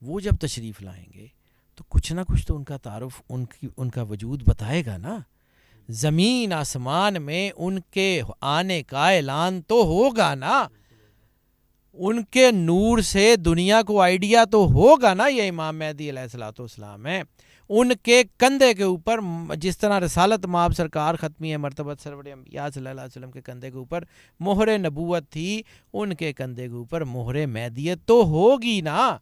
وہ جب تشریف لائیں گے تو کچھ نہ کچھ تو ان کا تعارف ان کا وجود بتائے گا نا. زمین آسمان میں ان کے آنے کا اعلان تو ہوگا نا. ان کے نور سے دنیا کو آئیڈیا تو ہوگا نا یہ امام مہدی علیہ الصلوۃ والسلام ہے. ان کے کندھے کے اوپر جس طرح رسالت مآب سرکار ختمی مرتبت سرور انبیاء صلی اللہ علیہ وسلم کے کندھے کے اوپر مہر نبوت تھی، ان کے کندھے کے اوپر مہر مہدیت تو ہوگی نا.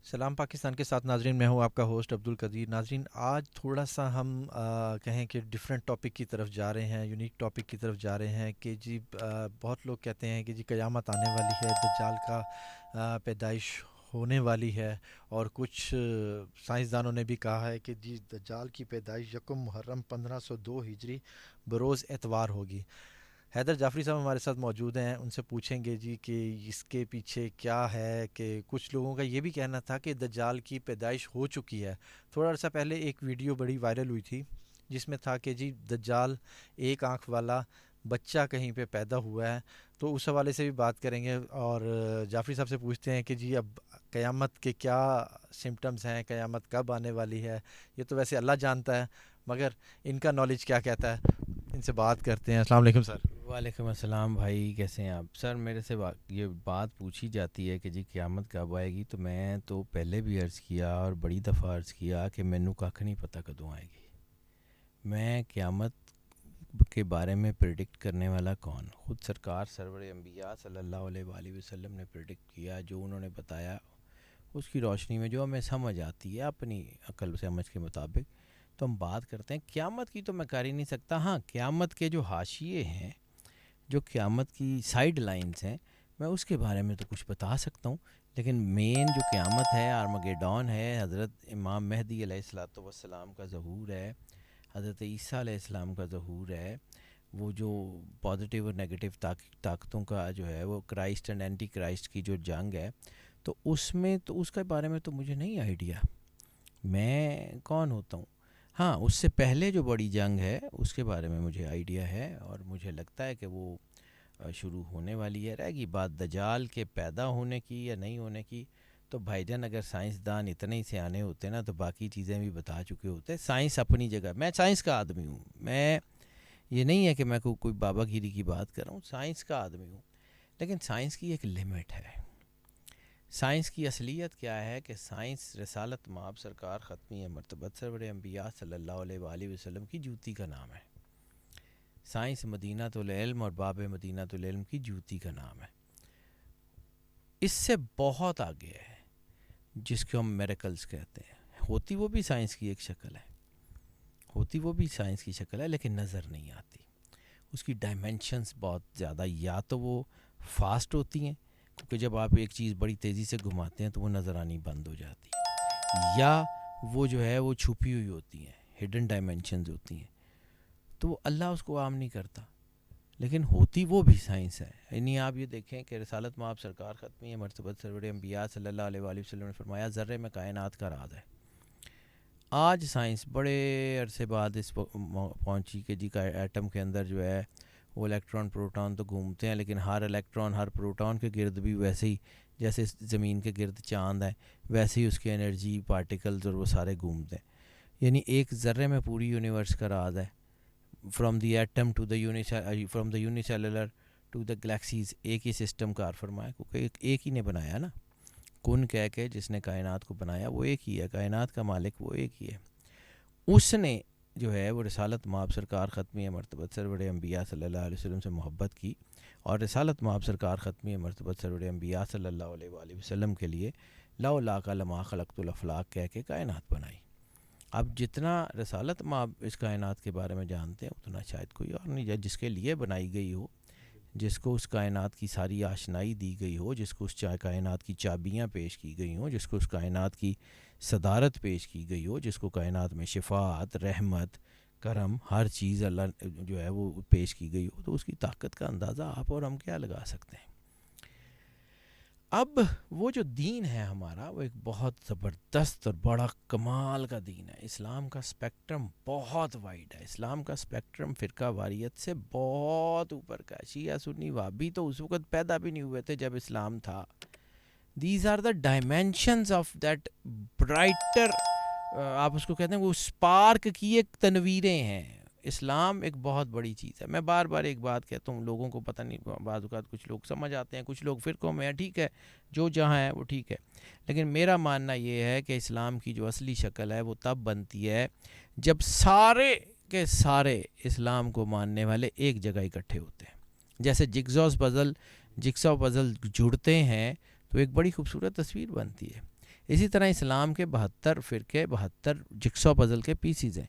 سلام پاکستان کے ساتھ ناظرین، میں ہوں آپ کا ہوسٹ عبدالقدیر. ناظرین، آج تھوڑا سا ہم کہیں کہ ڈیفرنٹ ٹاپک کی طرف جا رہے ہیں، یونیک ٹاپک کی طرف جا رہے ہیں کہ جی بہت لوگ کہتے ہیں کہ جی قیامت آنے والی ہے، دجال کا پیدائش ہونے والی ہے، اور کچھ سائنسدانوں نے بھی کہا ہے کہ جی دجال کی پیدائش یکم محرم 1502 ہجری بروز اتوار ہوگی. حیدر جعفری صاحب ہمارے ساتھ موجود ہیں، ان سے پوچھیں گے جی کہ اس کے پیچھے کیا ہے. کہ کچھ لوگوں کا یہ بھی کہنا تھا کہ دجال کی پیدائش ہو چکی ہے. تھوڑا عرصہ پہلے ایک ویڈیو بڑی وائرل ہوئی تھی جس میں تھا کہ جی دجال ایک آنکھ والا بچہ کہیں پہ پیدا ہوا ہے، تو اس حوالے سے بھی بات کریں گے. اور جعفری صاحب سے پوچھتے ہیں کہ جی اب قیامت کے کیا سمٹمز ہیں، قیامت کب آنے والی ہے. یہ تو ویسے اللہ جانتا ہے، مگر ان کا نالج کیا کہتا ہے، ان سے بات کرتے ہیں. السلام علیکم سر. وعلیکم السلام بھائی، کیسے ہیں آپ؟ سر میرے سے یہ بات پوچھی جاتی ہے کہ جی قیامت کب آئے گی، تو میں تو پہلے بھی عرض کیا اور بڑی دفعہ عرض کیا کہ مینوں کھ نہیں پتہ کدوں آئے گی. میں قیامت کے بارے میں پریڈکٹ کرنے والا کون؟ خود سرکار سرور انبیاء صلی اللہ علیہ وآلہ وسلم نے پریڈکٹ کیا. جو انہوں نے بتایا اس کی روشنی میں جو ہمیں سمجھ آتی ہے اپنی عقل سمجھ کے مطابق تو ہم بات کرتے ہیں. قیامت کی تو میں کر ہی نہیں سکتا. ہاں، قیامت کے جو حاشیے ہیں، جو قیامت کی سائیڈ لائنز ہیں، میں اس کے بارے میں تو کچھ بتا سکتا ہوں، لیکن مین جو قیامت ہے، آرمگیڈون ہے، حضرت امام مہدی علیہ الصلوۃ والسلام کا ظہور ہے، حضرت عیسیٰ علیہ السلام کا ظہور ہے، وہ جو پازیٹیو اور نیگیٹو طاقتوں کا جو ہے وہ کرائسٹ اینڈ اینٹی کرائسٹ کی جو جنگ ہے، تو اس میں تو اس کے بارے میں تو مجھے نہیں آئیڈیا میں کون ہوتا ہوں. ہاں، اس سے پہلے جو بڑی جنگ ہے اس کے بارے میں مجھے آئیڈیا ہے، اور مجھے لگتا ہے کہ وہ شروع ہونے والی ہے. رہ گی بات دجال کے پیدا ہونے کی یا نہیں ہونے کی، تو بھائی جان اگر سائنسدان اتنے ہی سیانے ہوتے نا تو باقی چیزیں بھی بتا چکے ہوتے. سائنس اپنی جگہ، میں سائنس کا آدمی ہوں. میں یہ نہیں ہے کہ میں کوئی بابا گیری کی بات کر رہا ہوں، سائنس کا آدمی ہوں. لیکن سائنس کی ایک لمٹ ہے. سائنس کی اصلیت کیا ہے کہ سائنس رسالت مآب سرکار ختمی مرتبت سرور انبیاء صلی اللہ علیہ وآلہ وسلم کی جوتی کا نام ہے. سائنس مدینہ العلم اور باب مدینہ العلم کی جوتی کا نام ہے. اس سے بہت آگے ہے جس کو ہم میریکلز کہتے ہیں. ہوتی وہ بھی سائنس کی ایک شکل ہے، ہوتی وہ بھی سائنس کی شکل ہے، لیکن نظر نہیں آتی. اس کی ڈائمینشنز بہت زیادہ، یا تو وہ فاسٹ ہوتی ہیں کیونکہ جب آپ ایک چیز بڑی تیزی سے گھماتے ہیں تو وہ نظر آنی بند ہو جاتی ہے، یا وہ جو ہے وہ چھپی ہوئی ہوتی ہیں، ہڈن ڈائمینشنز ہوتی ہیں، تو اللہ اس کو عام نہیں کرتا. لیکن ہوتی وہ بھی سائنس ہے. یعنی آپ یہ دیکھیں کہ رسالت مآب سرکار ختمی مرتبت سرور انبیاء صلی اللہ علیہ وآلہ وسلم نے فرمایا ذرے میں کائنات کا راز ہے. آج سائنس بڑے عرصے بعد اس پہنچی کہ جی کا ایٹم کے اندر جو ہے وہ الیکٹران پروٹون تو گھومتے ہیں، لیکن ہر الیکٹران ہر پروٹون کے گرد بھی ویسے ہی جیسے زمین کے گرد چاند ہے ویسے ہی اس کی انرجی پارٹیکلز اور وہ سارے گھومتے ہیں. یعنی ایک ذرے میں پوری یونیورس کا راز ہے. From the atom to the from the unicellular to the galaxies ایک ہی سسٹم کار فرمایا، کیونکہ ایک ہی نے بنایا نا. کن کہہ کے جس نے کائنات کو بنایا وہ ایک ہی ہے، کائنات کا مالک وہ ایک ہی ہے. اس نے جو ہے وہ رسالت مآب سرکار ختمی مرتبت سرور انبیاء صلی اللہ علیہ وسلم سے محبت کی، اور رسالت مآب سرکار ختمی مرتبت سرور انبیاء صلی اللہ علیہ وآلہ وسلم کے لیے لولا لما خلقت الافلاق کہہ کے کائنات بنائی. اب جتنا رسالت مآب اس کائنات کے بارے میں جانتے ہیں اتنا شاید کوئی اور نہیں، جس کے لیے بنائی گئی ہو، جس کو اس کائنات کی ساری آشنائی دی گئی ہو، جس کو اس کائنات کی چابیاں پیش کی گئی ہوں، جس کو اس کائنات کی صدارت پیش کی گئی ہو، جس کو کائنات میں شفاعت، رحمت، کرم، ہر چیز اللہ جو ہے وہ پیش کی گئی ہو، تو اس کی طاقت کا اندازہ آپ اور ہم کیا لگا سکتے ہیں. اب وہ جو دین ہے ہمارا وہ ایک بہت زبردست اور بڑا کمال کا دین ہے. اسلام کا سپیکٹرم بہت وائڈ ہے. اسلام کا سپیکٹرم فرقہ واریت سے بہت اوپر کا ہے. شیعہ سنی وہابی تو اس وقت پیدا بھی نہیں ہوئے تھے جب اسلام تھا. These are the dimensions of that brighter, آپ اس کو کہتے ہیں وہ اسپارک کی ایک تنویریں ہیں. اسلام ایک بہت بڑی چیز ہے. میں بار بار ایک بات کہتا ہوں، لوگوں کو پتہ نہیں، بعض اوقات کچھ لوگ سمجھ آتے ہیں، کچھ لوگ فرقوں میں ہیں، ٹھیک ہے، جو جہاں ہے وہ ٹھیک ہے، لیکن میرا ماننا یہ ہے کہ اسلام کی جو اصلی شکل ہے وہ تب بنتی ہے جب سارے کے سارے اسلام کو ماننے والے ایک جگہ اکٹھے ہوتے ہیں. جیسے جگسا پزل جڑتے ہیں تو ایک بڑی خوبصورت تصویر بنتی ہے. اسی طرح اسلام کے 72 فرقے 72 جگسا پزل کے پیسز ہیں.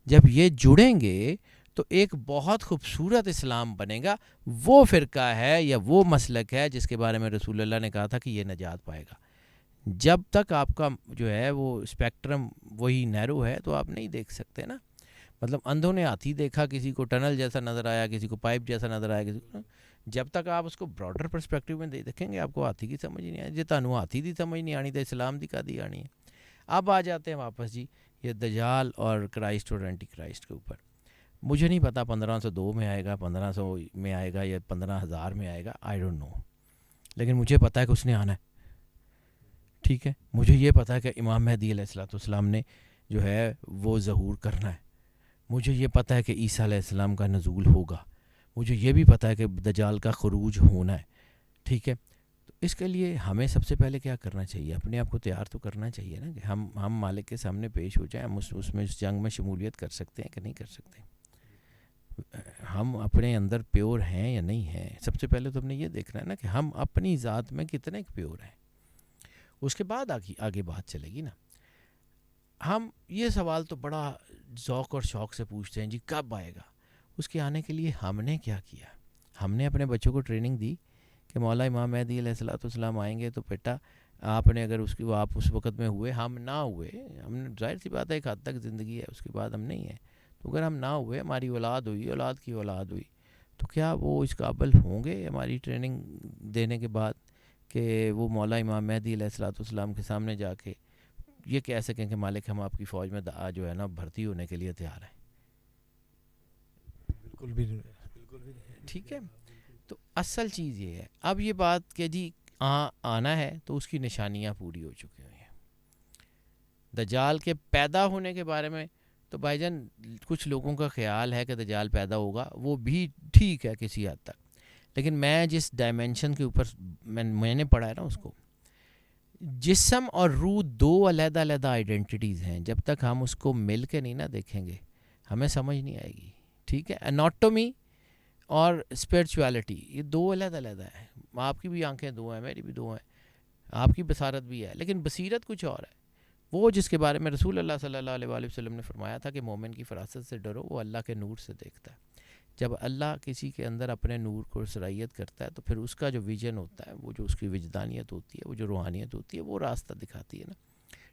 جب یہ جڑیں گے تو ایک بہت خوبصورت اسلام بنے گا. وہ فرقہ ہے یا وہ مسلک ہے جس کے بارے میں رسول اللہ نے کہا تھا کہ یہ نجات پائے گا. جب تک آپ کا جو ہے وہ اسپیکٹرم وہی نیرو ہے تو آپ نہیں دیکھ سکتے نا. مطلب اندھوں نے ہاتھی دیکھا، کسی کو ٹنل جیسا نظر آیا، کسی کو پائپ جیسا نظر آیا، کسی کو، جب تک آپ اس کو براڈر پرسپیکٹیو میں دیکھیں گے آپ کو ہاتھی کی سمجھ نہیں آئی. جی تانوں ہاتھی دی سمجھ نہیں آنی تو اسلام دی کا دی آنی ہے. اب آ جاتے ہیں واپس جی یہ دجال اور کرائسٹ اور اینٹی کرائسٹ کے اوپر. مجھے نہیں پتا 1502 میں آئے گا، 1500 میں آئے گا، یا 15,000 میں آئے گا، آئی ڈونٹ نو، لیکن مجھے پتا ہے کہ اس نے آنا ہے. ٹھیک ہے، مجھے یہ پتا ہے کہ امام مہدی علیہ الصلوۃ والسلام نے جو ہے وہ ظہور کرنا ہے. مجھے یہ پتا ہے کہ عیسیٰ علیہ السلام کا نزول ہوگا. مجھے یہ بھی پتا ہے کہ دجال کا خروج ہونا ہے. ٹھیک ہے، تو اس کے لیے ہمیں سب سے پہلے کیا کرنا چاہیے؟ اپنے آپ کو تیار تو کرنا چاہیے نا کہ ہم مالک کے سامنے پیش ہو جائیں. ہم اس میں اس جنگ میں شمولیت کر سکتے ہیں کہ نہیں کر سکتے؟ ہم اپنے اندر پیور ہیں یا نہیں ہیں؟ سب سے پہلے تو ہم نے یہ دیکھنا ہے نا کہ ہم اپنی ذات میں کتنے پیور ہیں. اس کے بعد آگے بات چلے گی نا. ہم یہ سوال تو بڑا ذوق اور شوق سے پوچھتے ہیں جی کب آئے گا. اس کے آنے کے لیے ہم نے کیا کیا؟ ہم نے اپنے بچوں کو ٹریننگ دی کہ مولا امام مہدی علیہ الصلوۃ والسلام آئیں گے تو بیٹا آپ نے اگر آپ اس وقت میں ہوئے، ہم نہ ہوئے، ہم نے ظاہر سی بات ہے ایک حد تک زندگی ہے، اس کے بعد ہم نہیں ہیں، تو اگر ہم نہ ہوئے، ہماری اولاد ہوئی، اولاد کی اولاد ہوئی، تو کیا وہ اس قابل ہوں گے ہماری ٹریننگ دینے کے بعد کہ وہ مولا امام مہدی علیہ الصلوۃ والسلام کے سامنے جا کے یہ کہہ سکیں کہ مالک ہم آپ کی فوج میں جو ہے نا بھرتی ہونے کے لیے تیار ہیں؟ بالکل بھی نہیں. ٹھیک ہے، تو اصل چیز یہ ہے. اب یہ بات کہ جی آنا ہے تو اس کی نشانیاں پوری ہو چکی ہوئی ہیں. دجال کے پیدا ہونے کے بارے میں تو بھائی جان کچھ لوگوں کا خیال ہے کہ دجال پیدا ہوگا، وہ بھی ٹھیک ہے کسی حد تک، لیکن میں جس ڈائمینشن کے اوپر میں نے پڑھا ہے نا، اس کو جسم اور روح دو علیحدہ علیحدہ آئیڈینٹیٹیز ہیں. جب تک ہم اس کو مل کے نہیں نا دیکھیں گے ہمیں سمجھ نہیں آئے گی. ٹھیک ہے، اناٹومی اور اسپرچویلٹی یہ دو علیحدہ علیحدہ ہیں. آپ کی بھی آنکھیں دو ہیں، میری بھی دو ہیں، آپ کی بصارت بھی ہے، لیکن بصیرت کچھ اور ہے. وہ جس کے بارے میں رسول اللہ صلی اللہ علیہ وآلہ وسلم نے فرمایا تھا کہ مومن کی فراست سے ڈرو، وہ اللہ کے نور سے دیکھتا ہے. جب اللہ کسی کے اندر اپنے نور کو صلاحیت کرتا ہے تو پھر اس کا جو ویژن ہوتا ہے، وہ جو اس کی وجدانیت ہوتی ہے، وہ جو روحانیت ہوتی ہے، وہ راستہ دکھاتی ہے نا.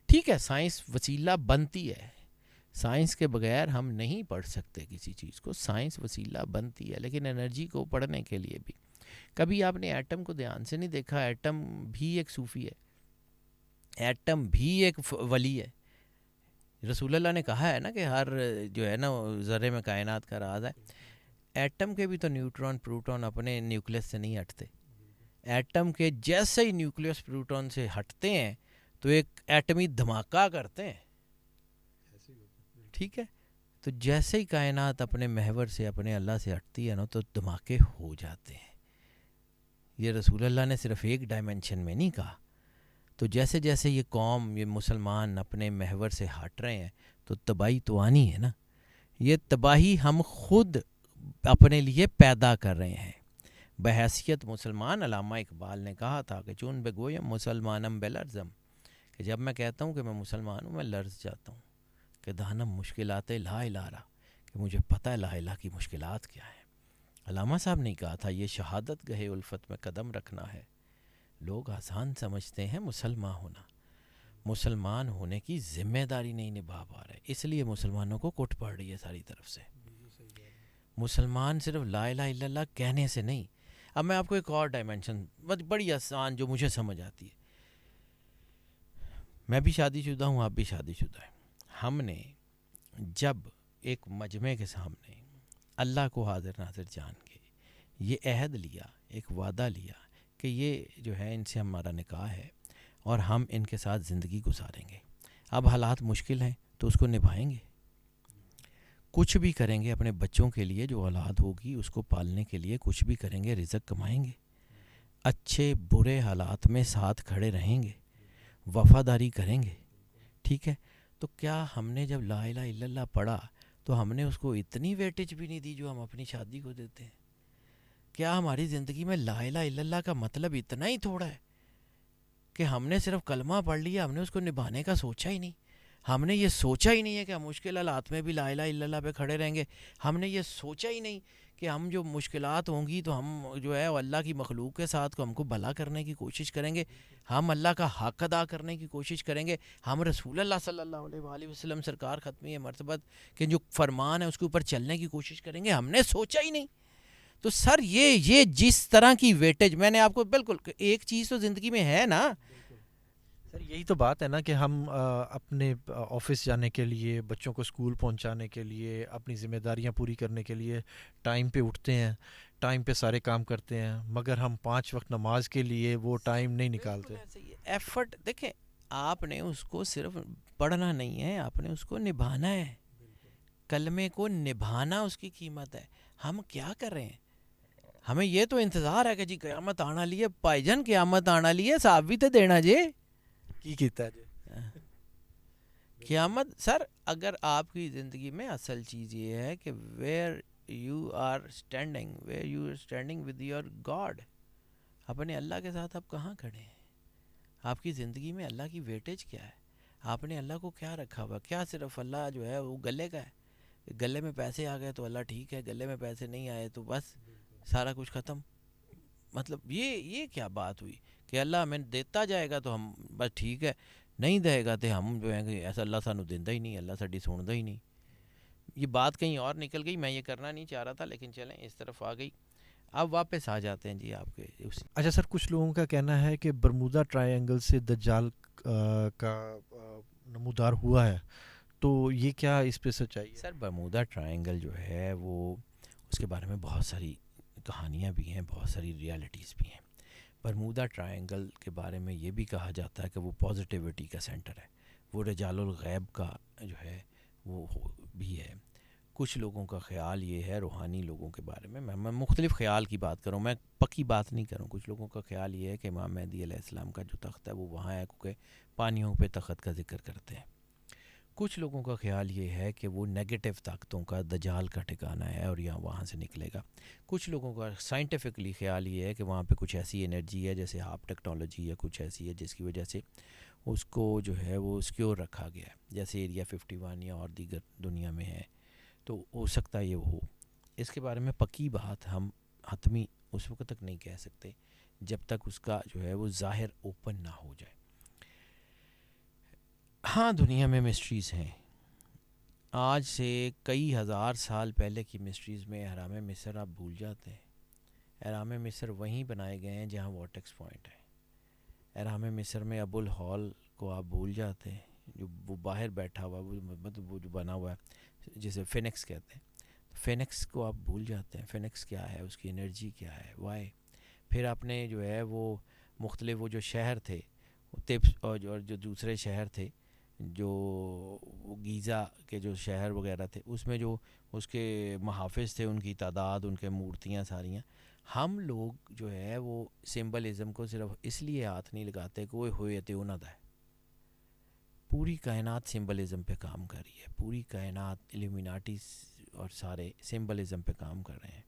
ٹھیک ہے، سائنس وسیلہ بنتی ہے، سائنس کے بغیر ہم نہیں پڑھ سکتے کسی چیز کو، سائنس وسیلہ بنتی ہے، لیکن انرجی کو پڑھنے کے لیے بھی. کبھی آپ نے ایٹم کو دھیان سے نہیں دیکھا؟ ایٹم بھی ایک صوفی ہے، ایٹم بھی ایک ولی ہے. رسول اللہ نے کہا ہے نا کہ ہر جو ہے نا ذرے میں کائنات کا راز ہے. ایٹم کے بھی تو نیوٹرون پروٹون اپنے نیوکلیس سے نہیں ہٹتے. ایٹم کے جیسے ہی نیوکلیس پروٹون سے ہٹتے ہیں تو ایک ایٹمی دھماکہ کرتے ہیں. ٹھیک ہے، تو جیسے ہی کائنات اپنے محور سے اپنے اللہ سے ہٹتی ہے نا تو دھماکے ہو جاتے ہیں. یہ رسول اللہ نے صرف ایک ڈائمنشن میں نہیں کہا. تو جیسے جیسے یہ قوم، یہ مسلمان اپنے محور سے ہٹ رہے ہیں تو تباہی تو آنی ہے نا. یہ تباہی ہم خود اپنے لیے پیدا کر رہے ہیں. بحیثیت مسلمان علامہ اقبال نے کہا تھا کہ چون بگویم مسلمانم بلرزم، کہ جب میں کہتا ہوں کہ میں مسلمان ہوں میں لرز جاتا ہوں، کہ دانم مشکلات لا الہ، کہ مجھے پتہ ہے لا الہ کی مشکلات کیا ہیں. علامہ صاحب نے کہا تھا یہ شہادت گہے الفت میں قدم رکھنا ہے. لوگ آسان سمجھتے ہیں مسلمان ہونا، مسلمان ہونے کی ذمہ داری نہیں نبھا پا رہے، اس لیے مسلمانوں کو کوٹ پڑ رہی ہے ساری طرف سے. مسلمان صرف لا الہ الا اللہ کہنے سے نہیں. اب میں آپ کو ایک اور ڈائمنشن بڑی آسان جو مجھے سمجھ آتی ہے. میں بھی شادی شدہ ہوں، آپ بھی شادی شدہ ہیں. ہم نے جب ایک مجمع کے سامنے اللہ کو حاضر ناظر جان کے یہ عہد لیا، ایک وعدہ لیا کہ یہ جو ہے ان سے ہمارا نکاح ہے، اور ہم ان کے ساتھ زندگی گزاریں گے. اب حالات مشکل ہیں تو اس کو نبھائیں گے, کچھ بھی کریں گے اپنے بچوں کے لیے, جو اولاد ہوگی اس کو پالنے کے لیے کچھ بھی کریں گے, رزق کمائیں گے, اچھے برے حالات میں ساتھ کھڑے رہیں گے, وفاداری کریں گے. ٹھیک ہے, تو کیا ہم نے جب لا الہ الا اللہ پڑھا تو ہم نے اس کو اتنی ویٹیج بھی نہیں دی جو ہم اپنی شادی کو دیتے ہیں؟ کیا ہماری زندگی میں لا الہ الا اللہ کا مطلب اتنا ہی تھوڑا ہے کہ ہم نے صرف کلمہ پڑھ لیا, ہم نے اس کو نبھانے کا سوچا ہی نہیں؟ ہم نے یہ سوچا ہی نہیں ہے کہ ہم مشکل حالات میں بھی لا الہ الا اللہ پہ کھڑے رہیں گے. ہم نے یہ سوچا ہی نہیں کہ ہم جو مشکلات ہوں گی تو ہم جو ہے اللہ کی مخلوق کے ساتھ کو ہم کو بھلا کرنے کی کوشش کریں گے, ہم اللہ کا حق ادا کرنے کی کوشش کریں گے, ہم رسول اللہ صلی اللہ علیہ وآلہ وسلم سرکار ختمی مرتبت کے جو فرمان ہے اس کے اوپر چلنے کی کوشش کریں گے. ہم نے سوچا ہی نہیں. تو سر یہ جس طرح کی ویٹیج میں نے آپ کو بالکل ایک چیز تو زندگی میں ہے نا سر, یہی تو بات ہے نا کہ ہم اپنے آفس جانے کے لیے, بچوں کو اسکول پہنچانے کے لیے, اپنی ذمہ داریاں پوری کرنے کے لیے ٹائم پہ اٹھتے ہیں, ٹائم پہ سارے کام کرتے ہیں, مگر ہم 5 وقت نماز کے لیے وہ ٹائم نہیں نکالتے. ایفرٹ دیکھیں, آپ نے اس کو صرف پڑھنا نہیں ہے, آپ نے اس کو نبھانا ہے. کلمے کو نبھانا اس کی قیمت ہے. ہم کیا کر رہے ہیں؟ ہمیں یہ تو انتظار ہے کہ جی قیامت آنا لیے, پائی جان قیامت آنا لیے, صاحب بھی تو دینا جی کی کیتا ہے جی قیامت. سر اگر آپ کی زندگی میں اصل چیز یہ ہے کہ where you are standing with your God, اپنے اللہ کے ساتھ آپ کہاں کھڑے ہیں؟ آپ کی زندگی میں اللہ کی ویٹیج کیا ہے؟ آپ نے اللہ کو کیا رکھا ہوا؟ کیا صرف اللہ جو ہے وہ گلے کا ہے؟ گلے میں پیسے آ گئے تو اللہ ٹھیک ہے, گلے میں پیسے نہیں آئے تو بس سارا کچھ ختم. مطلب یہ کیا بات ہوئی کہ اللہ ہمیں دیتا جائے گا تو ہم بس ٹھیک ہے, نہیں دے گا تو ہم جو ہے کہ ایسا اللہ سانو دیندا ہی نہیں, اللہ ساڈی سندا ہی نہیں. یہ بات کہیں اور نکل گئی, میں یہ کرنا نہیں چاہ رہا تھا لیکن چلیں اس طرف آ گئی. اب واپس آ جاتے ہیں جی آپ کے اسی. اچھا سر, کچھ لوگوں کا کہنا ہے کہ برمودا ٹرائی اینگل سے دجال کا نمودار ہوا ہے, تو یہ کیا اس پہ سچائی ہے؟ سر برمودا ٹرائنگل جو ہے وہ اس کے بارے میں بہت ساری کہانیاں بھی ہیں, بہت ساری ریالٹیز بھی ہیں. برمودا ٹرائنگل کے بارے میں یہ بھی کہا جاتا ہے کہ وہ پازیٹیوٹی کا سینٹر ہے, وہ رجال الغیب کا جو ہے وہ بھی ہے. کچھ لوگوں کا خیال یہ ہے, روحانی لوگوں کے بارے میں مختلف خیال کی بات کروں, میں پکی بات نہیں کروں. کچھ لوگوں کا خیال یہ ہے کہ امام مہدی علیہ السلام کا جو تخت ہے وہ وہاں ہے, کیونکہ پانیوں پہ تخت کا ذکر کرتے ہیں. کچھ لوگوں کا خیال یہ ہے کہ وہ نیگیٹو طاقتوں کا دجال کا ٹھکانہ ہے اور یہاں وہاں سے نکلے گا. کچھ لوگوں کا سائنٹیفکلی خیال یہ ہے کہ وہاں پہ کچھ ایسی انرجی ہے جیسے ہاپ ٹیکنالوجی یا کچھ ایسی ہے جس کی وجہ سے اس کو جو ہے وہ سکیور رکھا گیا ہے, جیسے ایریا 51 یا اور دیگر دنیا میں ہے. تو ہو سکتا ہے یہ ہو. اس کے بارے میں پکی بات ہم حتمی اس وقت تک نہیں کہہ سکتے جب تک اس کا جو ہے وہ ظاہر اوپن نہ ہو جائے. ہاں دنیا میں مسٹریز ہیں, آج سے کئی ہزار سال پہلے کی مسٹریز میں اہرام مصر آپ بھول جاتے ہیں. اہرام مصر وہیں بنائے گئے ہیں جہاں وارٹیکس پوائنٹ ہے. اہرام مصر میں ابو الہول کو آپ بھول جاتے ہیں, جو وہ باہر بیٹھا ہوا ہے, مطلب وہ جو بنا ہوا ہے جسے فینکس کہتے ہیں. فینکس کو آپ بھول جاتے ہیں. فینکس کیا ہے, اس کی انرجی کیا ہے, وائی. پھر آپ نے جو ہے وہ مختلف وہ جو شہر تھے تبس اور جو دوسرے شہر تھے جو گیزا کے جو شہر وغیرہ تھے, اس میں جو اس کے محافظ تھے, ان کی تعداد, ان کے مورتیاں ساریاں. ہم لوگ جو ہے وہ سمبلزم کو صرف اس لیے ہاتھ نہیں لگاتے کہ وہ ہوئے تھے انہوں دا ہے. پوری کائنات سمبلزم پہ کام کر رہی ہے, پوری کائنات ایلومیناٹی اور سارے سمبلزم پہ کام کر رہے ہیں.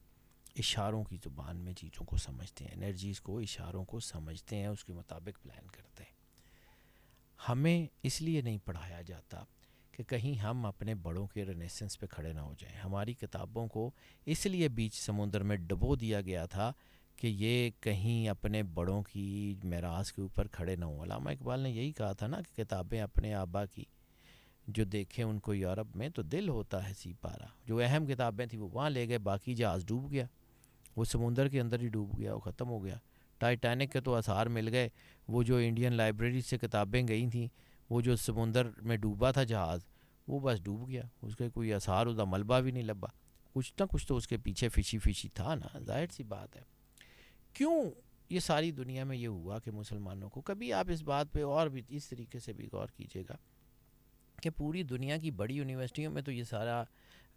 اشاروں کی زبان میں چیزوں کو سمجھتے ہیں, انرجیز کو, اشاروں کو سمجھتے ہیں, اس کے مطابق پلان کرتے ہیں. ہمیں اس لیے نہیں پڑھایا جاتا کہ کہیں ہم اپنے بڑوں کے رینیسنس پہ کھڑے نہ ہو جائیں. ہماری کتابوں کو اس لیے بیچ سمندر میں ڈبو دیا گیا تھا کہ یہ کہیں اپنے بڑوں کی میراث کے اوپر کھڑے نہ ہوں. علامہ اقبال نے یہی کہا تھا نا کہ کتابیں اپنے آبا کی جو دیکھیں ان کو یورپ میں تو دل ہوتا ہے سی پارا. جو اہم کتابیں تھیں وہ وہاں لے گئے, باقی جہاز ڈوب گیا, وہ سمندر کے اندر ہی ڈوب گیا, وہ ختم ہو گیا. ٹائٹینک کے تو آثار مل گئے, وہ جو انڈین لائبریری سے کتابیں گئی تھیں, وہ جو سمندر میں ڈوبا تھا جہاز, وہ بس ڈوب گیا, اس کے کوئی آثار ہوتا ملبہ بھی نہیں لبا. کچھ نہ کچھ تو اس کے پیچھے فشی تھا نا, ظاہر سی بات ہے. کیوں یہ ساری دنیا میں یہ ہوا کہ مسلمانوں کو، کبھی آپ اس بات پہ اور بھی اس طریقے سے بھی غور کیجیے گا کہ پوری دنیا کی بڑی یونیورسٹیوں میں تو یہ سارا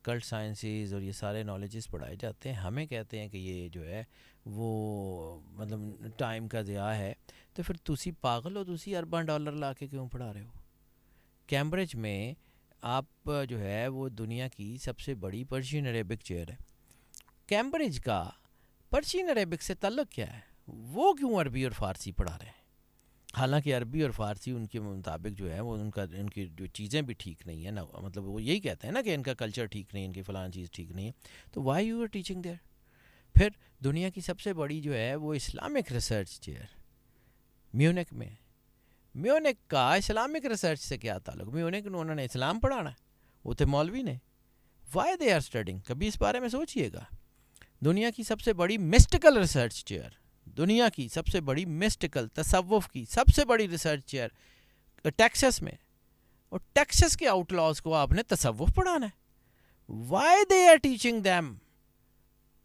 کلٹ سائنسز اور یہ سارے نالجز پڑھائے جاتے ہیں، ہمیں کہتے ہیں کہ یہ جو ہے وہ مطلب ٹائم کا ضیاع ہے. تو پھر تسی پاگل ہو، تسی ارباں ڈالر لا کے کیوں پڑھا رہے ہو؟ کیمبرج میں آپ جو ہے وہ دنیا کی سب سے بڑی پرشین عربک چیئر ہے. کیمبرج کا پرشین عربک سے تعلق کیا ہے؟ وہ کیوں عربی اور فارسی پڑھا رہے ہیں؟ حالانکہ عربی اور فارسی ان کے مطابق جو ہے وہ ان کی جو چیزیں بھی ٹھیک نہیں ہیں نا، مطلب وہ یہی کہتے ہیں نا کہ ان کا کلچر ٹھیک نہیں، ان کی فلان چیز ٹھیک نہیں ہے. تو why you are teaching there? پھر دنیا کی سب سے بڑی جو ہے وہ اسلامک ریسرچ چیئر میونک میں. میونک کا اسلامک ریسرچ سے کیا تعلق؟ میونک میں انہوں نے اسلام پڑھانا ہے، وہ تھے مولوی نے. Why they are studying? کبھی اس بارے میں سوچئے گا. دنیا کی سب سے بڑی مسٹیکل ریسرچ چیئر، دنیا کی سب سے بڑی مسٹیکل تصوف کی سب سے بڑی ریسرچ چیئر ٹیکسس میں، اور ٹیکسس کے آؤٹ لاز کو آپ نے تصوف پڑھانا ہے. Why they are teaching them?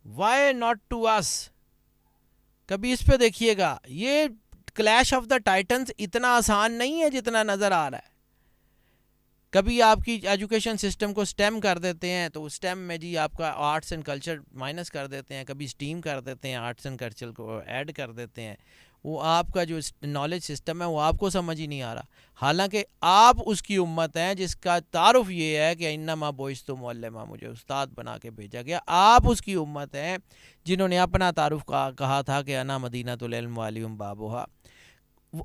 Why not to us? کبھی اس پہ دیکھیے گا. یہ کلیش آف دا ٹائٹنز اتنا آسان نہیں ہے جتنا نظر آ رہا ہے. کبھی آپ کی ایجوکیشن سسٹم کو سٹیم کر دیتے ہیں تو سٹیم میں جی آپ کا آرٹس اینڈ کلچر مائنس کر دیتے ہیں، کبھی سٹیم کر دیتے ہیں، آرٹس اینڈ کلچر کو ایڈ کر دیتے ہیں. وہ آپ کا جو نالج سسٹم ہے وہ آپ کو سمجھ ہی نہیں آ رہا، حالانکہ آپ اس کی امت ہیں جس کا تعارف یہ ہے کہ انما بعثت معلما، مجھے استاد بنا کے بھیجا گیا. آپ اس کی امت ہیں جنہوں نے اپنا تعارف کہا تھا کہ انا مدینۃ العلم وعلیہم بابھا.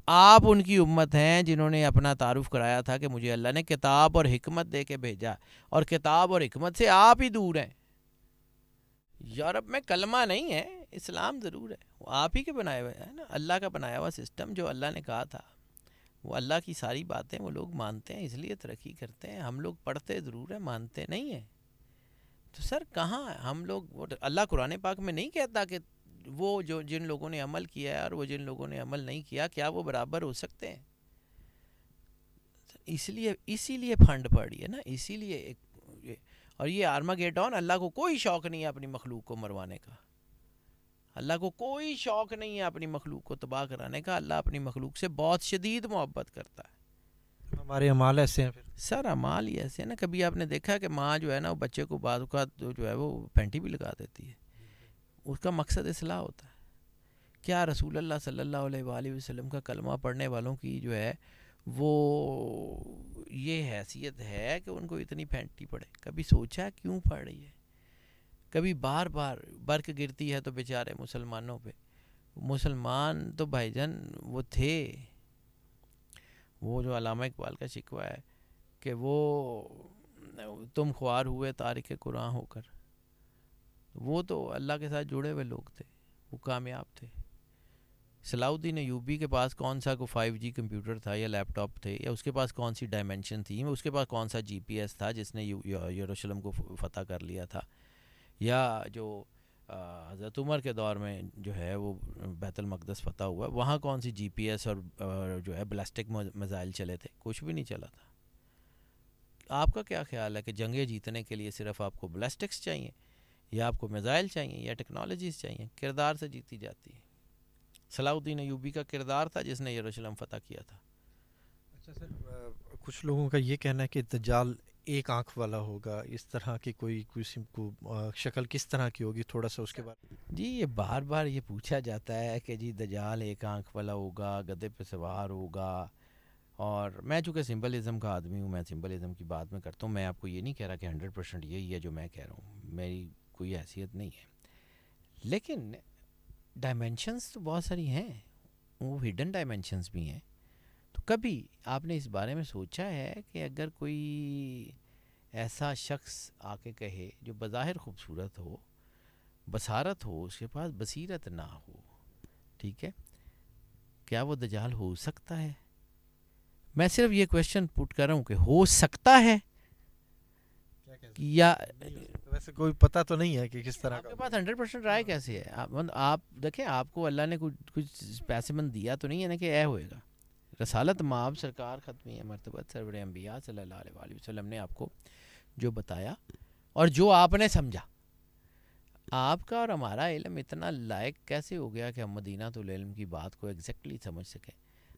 آپ ان کی امت ہیں جنہوں نے اپنا تعارف کرایا تھا کہ مجھے اللہ نے کتاب اور حکمت دے کے بھیجا، اور کتاب اور حکمت سے آپ ہی دور ہیں. یورپ میں کلمہ نہیں ہے، اسلام ضرور ہے، وہ آپ ہی کے بنائے ہوئے ہیں نا، اللہ کا بنایا ہوا سسٹم جو اللہ نے کہا تھا. وہ اللہ کی ساری باتیں وہ لوگ مانتے ہیں، اس لیے ترقی کرتے ہیں. ہم لوگ پڑھتے ضرور ہیں، مانتے نہیں ہیں. تو سر کہاں ہم لوگ؟ اللہ قرآن پاک میں نہیں کہتا کہ وہ جو جن لوگوں نے عمل کیا ہے اور وہ جن لوگوں نے عمل نہیں کیا، کیا وہ برابر ہو سکتے ہیں؟ اسی لیے پھنڈ پڑی ہے نا، اسی لیے اور یہ آرماگیڈون. اللہ کو کوئی شوق نہیں ہے اپنی مخلوق کو مروانے کا، اللہ کو کوئی شوق نہیں ہے اپنی مخلوق کو تباہ کرانے کا. اللہ اپنی مخلوق سے بہت شدید محبت کرتا ہے. ہمارے اعمال ایسے ہیں پھر سر اعمال ہی ایسے ہیں نا. کبھی آپ نے دیکھا کہ ماں جو ہے نا وہ بچے کو بعض اوقات جو ہے وہ پینٹی بھی لگا دیتی ہے، اس کا مقصد اصلاح ہوتا ہے. کیا رسول اللہ صلی اللہ علیہ وآلہ وسلم کا کلمہ پڑھنے والوں کی جو ہے وہ یہ حیثیت ہے کہ ان کو اتنی پینٹی پڑے؟ کبھی سوچا کیوں پڑھ رہی ہے؟ کبھی بار بار برق گرتی ہے تو بیچارے مسلمانوں پہ. مسلمان تو بھائی جان وہ تھے، وہ جو علامہ اقبال کا شکوہ ہے کہ وہ تم خوار ہوئے تارک قرآن ہو کر، وہ تو اللہ کے ساتھ جڑے ہوئے لوگ تھے، وہ کامیاب تھے. صلاح الدین ایوبی کے پاس کون سا کو 5G کمپیوٹر تھا یا لیپ ٹاپ تھے، یا اس کے پاس کون سی ڈائمنشن تھی، اس کے پاس کون سا GPS تھا جس نے یروشلم کو فتح کر لیا تھا، یا جو حضرت عمر کے دور میں جو ہے وہ بیت المقدس فتح ہوا، وہاں کون سی GPS اور جو ہے بلاسٹک میزائل چلے تھے؟ کچھ بھی نہیں چلا تھا. آپ کا کیا خیال ہے کہ جنگیں جیتنے کے لیے صرف آپ کو بلاسٹکس چاہیے، یا آپ کو میزائل چاہیے، یا ٹیکنالوجیز چاہیے؟ کردار سے جیتی جاتی ہے. صلاح الدین ایوبی کا کردار تھا جس نے یروشلم فتح کیا تھا. اچھا سر، کچھ لوگوں کا یہ کہنا ہے کہ دجال ایک آنکھ والا ہوگا، اس طرح کی کوئی کو شکل کس طرح کی ہوگی؟ تھوڑا سا اس کے بارے میں. جی یہ بار بار یہ پوچھا جاتا ہے کہ جی دجال ایک آنکھ والا ہوگا، گدھے پہ سوار ہوگا. اور میں چونکہ سمبلزم کا آدمی ہوں، میں سمبلزم کی بات میں کرتا ہوں. میں آپ کو یہ نہیں کہہ رہا کہ 100% یہی ہے جو میں کہہ رہا ہوں، میری کوئی حیثیت نہیں ہے. لیکن ڈائمینشنز تو بہت ساری ہیں، وہ ہڈن ڈائمینشنز بھی ہیں. تو کبھی آپ نے اس بارے میں سوچا ہے کہ اگر کوئی ایسا شخص آ کے کہے جو بظاہر خوبصورت ہو، بصارت ہو، اس کے پاس بصیرت نہ ہو، ٹھیک ہے، کیا وہ دجال ہو سکتا ہے؟ میں صرف یہ کویشچن پٹ کر رہا ہوں کہ ہو سکتا ہے یا ویسے کوئی پتہ تو نہیں ہے کہ کس طرح آپ کے پاس 100% رائے کیسے ہے؟ آپ دیکھیں، آپ کو اللہ نے کچھ پیسے مند دیا تو نہیں ہے نا کہ اے ہوئے گا. رسالت مآب سرکار ختمی مرتبت سرور انبیاء صلی اللہ علیہ وآلہ وسلم نے آپ کو جو بتایا اور جو آپ نے سمجھا، آپ کا اور ہمارا علم اتنا لائق کیسے ہو گیا کہ ہم مدینہ العلم کی بات کو ایگزیکٹلی سمجھ سکیں؟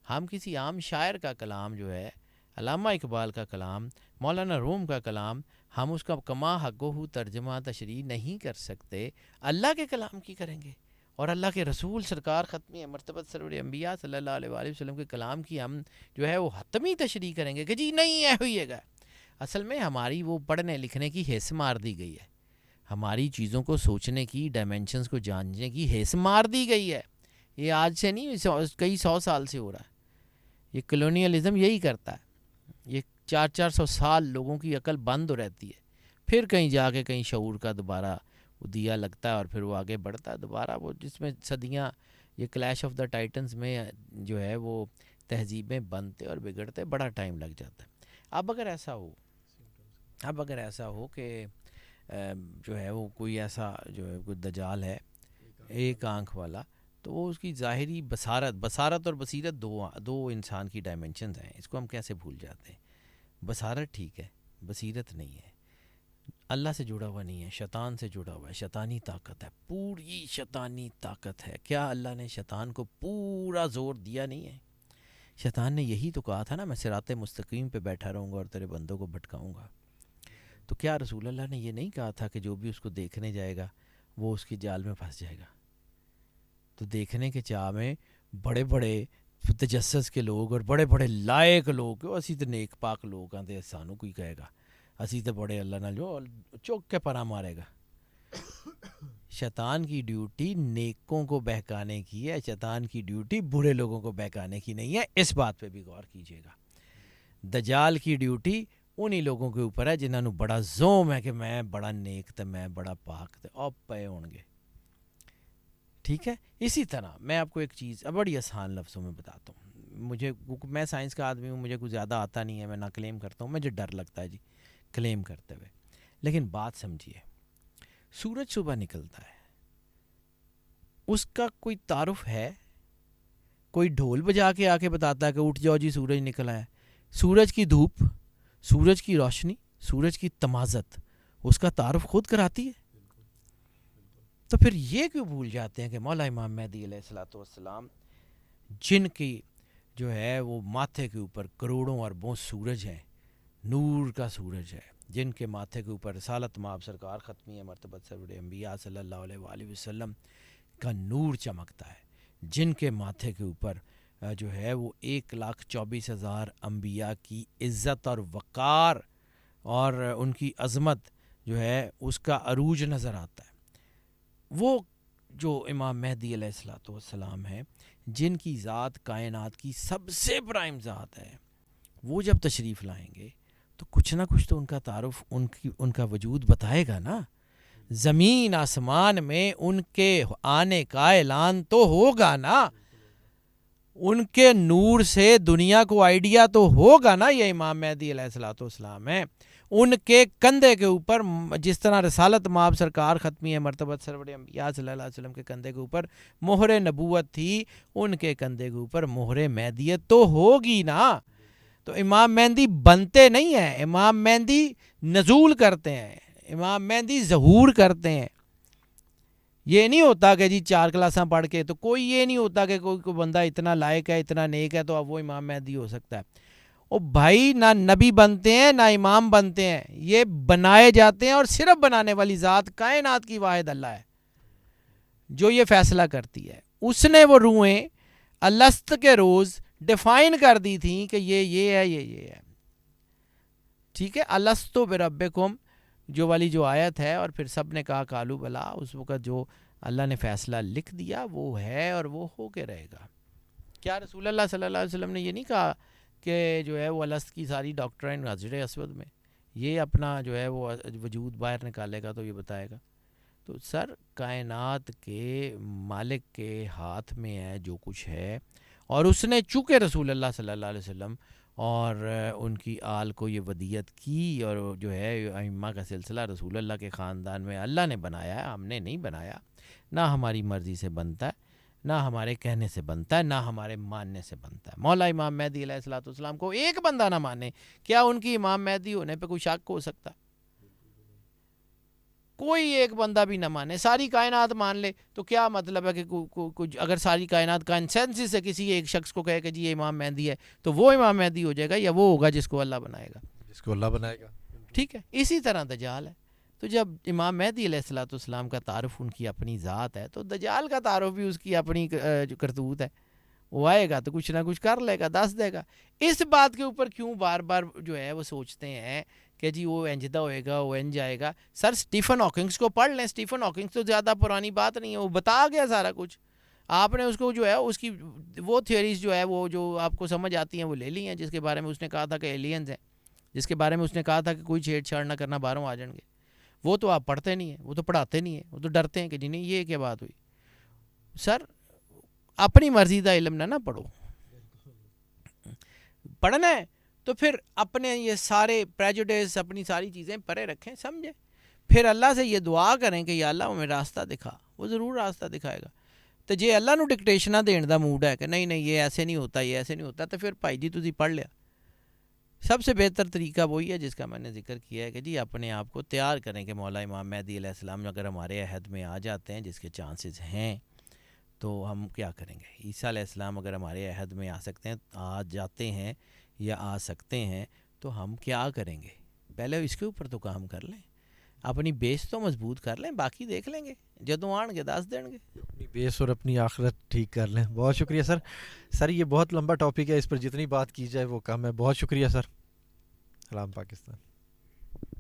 ہم کسی عام شاعر کا کلام جو ہے، علامہ اقبال کا کلام، مولانا روم کا کلام، ہم اس کا کما حق ہو ترجمہ تشریح نہیں کر سکتے، اللہ کے کلام کی کریں گے؟ اور اللہ کے رسول سرکار ختمی مرتبت سرور انبیاء صلی اللہ علیہ وآلہ وسلم کے کلام کی ہم جو ہے وہ حتمی تشریح کریں گے کہ جی نہیں ہے ہوئیے گا؟ اصل میں ہماری وہ پڑھنے لکھنے کی حیث مار دی گئی ہے، ہماری چیزوں کو سوچنے کی، ڈائمینشنز کو جاننے کی حیث مار دی گئی ہے۔ یہ آج سے نہیں، کئی 100 سال سے ہو رہا ہے۔ یہ کلونیلزم یہی کرتا ہے، یہ 400 سال لوگوں کی عقل بند رہتی ہے، پھر کہیں جا کے کہیں شعور کا دوبارہ وہ دیا لگتا ہے اور پھر وہ آگے بڑھتا ہے دوبارہ، وہ جس میں صدیاں یہ کلیش آف دا ٹائٹنز میں جو ہے وہ تہذیبیں بنتے اور بگڑتے بڑا ٹائم لگ جاتا ہے۔ اب اگر ایسا ہو کہ جو ہے وہ کوئی ایسا جو ہے کوئی دجال ہے ایک آنکھ والا، تو وہ اس کی ظاہری بصارت اور بصیرت دو انسان کی ڈائمنشنز ہیں، اس کو ہم کیسے بھول جاتے ہیں؟ بصارت ٹھیک ہے، بصیرت نہیں ہے، اللہ سے جڑا ہوا نہیں ہے، شیطان سے جڑا ہوا ہے، شیطانی طاقت ہے، پوری شیطانی طاقت ہے۔ کیا اللہ نے شیطان کو پورا زور دیا نہیں ہے؟ شیطان نے یہی تو کہا تھا نا، میں صراط مستقیم پہ بیٹھا رہوں گا اور تیرے بندوں کو بھٹکاؤں گا۔ تو کیا رسول اللہ نے یہ نہیں کہا تھا کہ جو بھی اس کو دیکھنے جائے گا وہ اس کی جال میں پھنس جائے گا؟ تو دیکھنے کے چاہ میں بڑے بڑے تجسس کے لوگ اور بڑے بڑے لائق لوگ، اسی تو نیک پاک لوگ آتے سانو کوئی کہے گا، اسی تو بڑے اللہ نال جو چوک کے پناہ مارے گا۔ شیطان کی ڈیوٹی نیکوں کو بہکانے کی ہے، شیطان کی ڈیوٹی برے لوگوں کو بہکانے کی نہیں ہے، اس بات پہ بھی غور کیجیے گا۔ دجال کی ڈیوٹی انہی لوگوں کے اوپر ہے جنہوں نے بڑا زوم ہے کہ میں بڑا نیک تے میں بڑا پاک تے اور پے ہون گے، ٹھیک ہے؟ اسی طرح میں آپ کو ایک چیز بڑی آسان لفظوں میں بتاتا ہوں، میں سائنس کا آدمی ہوں، مجھے کچھ زیادہ آتا نہیں ہے، میں نہ کلیم کرتا ہوں، مجھے ڈر لگتا ہے جی کلیم کرتے ہوئے، لیکن بات سمجھیے، سورج صبح نکلتا ہے، اس کا کوئی تعارف ہے؟ کوئی ڈھول بجا کے آ کے بتاتا ہے کہ اٹھ جاؤ جی سورج نکلا ہے؟ سورج کی دھوپ، سورج کی روشنی، سورج کی تمازت اس کا تعارف خود کراتی ہے۔ تو پھر یہ کیوں بھول جاتے ہیں کہ مولا امام مہدی علیہ الصلوۃ والسلام جن کی جو ہے وہ ماتھے کے اوپر کروڑوں اربوں سورج ہیں، نور کا سورج ہے، جن کے ماتھے کے اوپر رسالت مآب سرکار ختمی مرتبت سرور انبیاء صلی اللہ علیہ وآلہ وسلم کا نور چمکتا ہے، جن کے ماتھے کے اوپر جو ہے وہ 1,24,000 انبیاء کی عزت اور وقار اور ان کی عظمت جو ہے اس کا عروج نظر آتا ہے۔ وہ جو امام مہدی علیہ الصلوۃ والسلام ہیں، جن کی ذات کائنات کی سب سے پرائم ذات ہے، وہ جب تشریف لائیں گے تو کچھ نہ کچھ تو ان کا تعارف ان کا وجود بتائے گا نا، زمین آسمان میں ان کے آنے کا اعلان تو ہوگا نا، ان کے نور سے دنیا کو آئیڈیا تو ہوگا نا یہ امام مہدی علیہ الصلوۃ والسلام ہیں۔ ان کے کندھے کے اوپر جس طرح رسالت مآب سرکار ختمی مرتبت سرور انبیاء صلی اللہ علیہ وسلم کے کندھے کے اوپر مہر نبوت تھی، ان کے کندھے کے اوپر مہر مہدیت تو ہوگی نا۔ تو امام مہدی بنتے نہیں ہیں، امام مہدی نزول کرتے ہیں، امام مہدی ظہور کرتے ہیں۔ یہ نہیں ہوتا کہ جی 4 کلاساں پڑھ کے، تو کوئی یہ نہیں ہوتا کہ کوئی بندہ اتنا لائق ہے، اتنا نیک ہے تو اب وہ امام مہدی ہو سکتا ہے۔ او بھائی، نہ نبی بنتے ہیں نہ امام بنتے ہیں، یہ بنائے جاتے ہیں، اور صرف بنانے والی ذات کائنات کی واحد اللہ ہے جو یہ فیصلہ کرتی ہے۔ اس نے وہ روحیں الست کے روز ڈیفائن کر دی تھیں کہ یہ ہے، یہ ہے، ٹھیک ہے؟ الستو بربکم جو والی جو آیت ہے، اور پھر سب نے کہا کالو بلا، اس وقت جو اللہ نے فیصلہ لکھ دیا وہ ہے اور وہ ہو کے رہے گا۔ کیا رسول اللہ صلی اللہ علیہ وسلم نے یہ نہیں کہا کہ جو ہے وہ الست کی ساری ڈاکٹرائن حجر اسود میں، یہ اپنا جو ہے وہ وجود باہر نکالے گا تو یہ بتائے گا؟ تو سر کائنات کے مالک کے ہاتھ میں ہے جو کچھ ہے، اور اس نے چونکہ رسول اللہ صلی اللہ علیہ وسلم اور ان کی آل کو یہ ودیت کی، اور جو ہے ائمہ کا سلسلہ رسول اللہ کے خاندان میں اللہ نے بنایا ہے، ہم نے نہیں بنایا، نہ ہماری مرضی سے بنتا ہے، نہ ہمارے کہنے سے بنتا ہے، نہ ہمارے ماننے سے بنتا ہے۔ مولا امام مہدی علیہ الصلوۃ والسلام کو ایک بندہ نہ مانے، کیا ان کی امام مہدی ہونے پہ کوئی شک ہو سکتا؟ کوئی ایک بندہ بھی نہ مانے, ساری کائنات مان لے, تو کیا مطلب ہے کہ کچھ اگر ساری کائنات کنسنسس ہے کسی ایک شخص کو کہے کہ جی یہ امام مہدی ہے, تو وہ امام مہدی ہو جائے گا یا وہ ہوگا جس کو اللہ بنائے گا, جس کو اللہ بنائے گا. ٹھیک ہے. اسی طرح دجال ہے. تو جب امام مہدی علیہ الصلوۃ والسلام کا تعارف ان کی اپنی ذات ہے, تو دجال کا تعارف بھی اس کی اپنی جو کرتوت ہے, وہ آئے گا تو کچھ نہ کچھ کر لے گا, دس دے گا. اس بات کے اوپر کیوں بار بار جو ہے وہ سوچتے ہیں کہ جی وہ انجدہ ہوئے گا, وہ انج جائے گا. سر اسٹیفن ہاکنگس کو پڑھ لیں, اسٹیفن ہاکنگس تو زیادہ پرانی بات نہیں ہے, وہ بتا گیا سارا کچھ. آپ نے اس کو جو ہے اس کی وہ تھیوریز جو ہے وہ جو آپ کو سمجھ آتی ہیں وہ لے لی ہیں, جس کے بارے میں اس نے کہا تھا کہ ایلینز ہیں, جس کے بارے میں اس نے کہا تھا کہ کوئی چھیڑ چھاڑ نہ کرنا, باہروں آ جائیں گے. وہ تو آپ پڑھتے نہیں ہیں, وہ تو پڑھاتے نہیں ہیں, وہ تو ڈرتے ہیں کہ جی نہیں یہ کیا بات ہوئی. سر اپنی مرضی کا علم نہ پڑھو, پڑھنا ہے تو پھر اپنے یہ سارے پریجوڈیس اپنی ساری چیزیں پرے رکھیں, سمجھیں, پھر اللہ سے یہ دعا کریں کہ یا اللہ ہمیں راستہ دکھا. وہ ضرور راستہ دکھائے گا. تو جے اللہ نو ڈکٹیشنہ دین دا موڈ ہے کہ نہیں نہیں یہ ایسے نہیں ہوتا, یہ ایسے نہیں ہوتا, تو پھر بھائی جی تسی پڑھ لیا. سب سے بہتر طریقہ وہی ہے جس کا میں نے ذکر کیا ہے کہ جی اپنے آپ کو تیار کریں کہ مولا امام مہدی علیہ السلام اگر ہمارے عہد میں آ جاتے ہیں, جس کے چانسز ہیں, تو ہم کیا کریں گے. عیسیٰ علیہ السلام اگر ہمارے عہد میں آ سکتے ہیں, آ جاتے ہیں یا آ سکتے ہیں, تو ہم کیا کریں گے. پہلے اس کے اوپر تو کام کر لیں, اپنی بیس تو مضبوط کر لیں, باقی دیکھ لیں گے, جدوں آن گے دس دیں گے. اپنی بیس اور اپنی آخرت ٹھیک کر لیں. بہت شکریہ سر. سر یہ بہت لمبا ٹاپک ہے, اس پر جتنی بات کی جائے وہ کم ہے. بہت شکریہ سر. سلام پاکستان.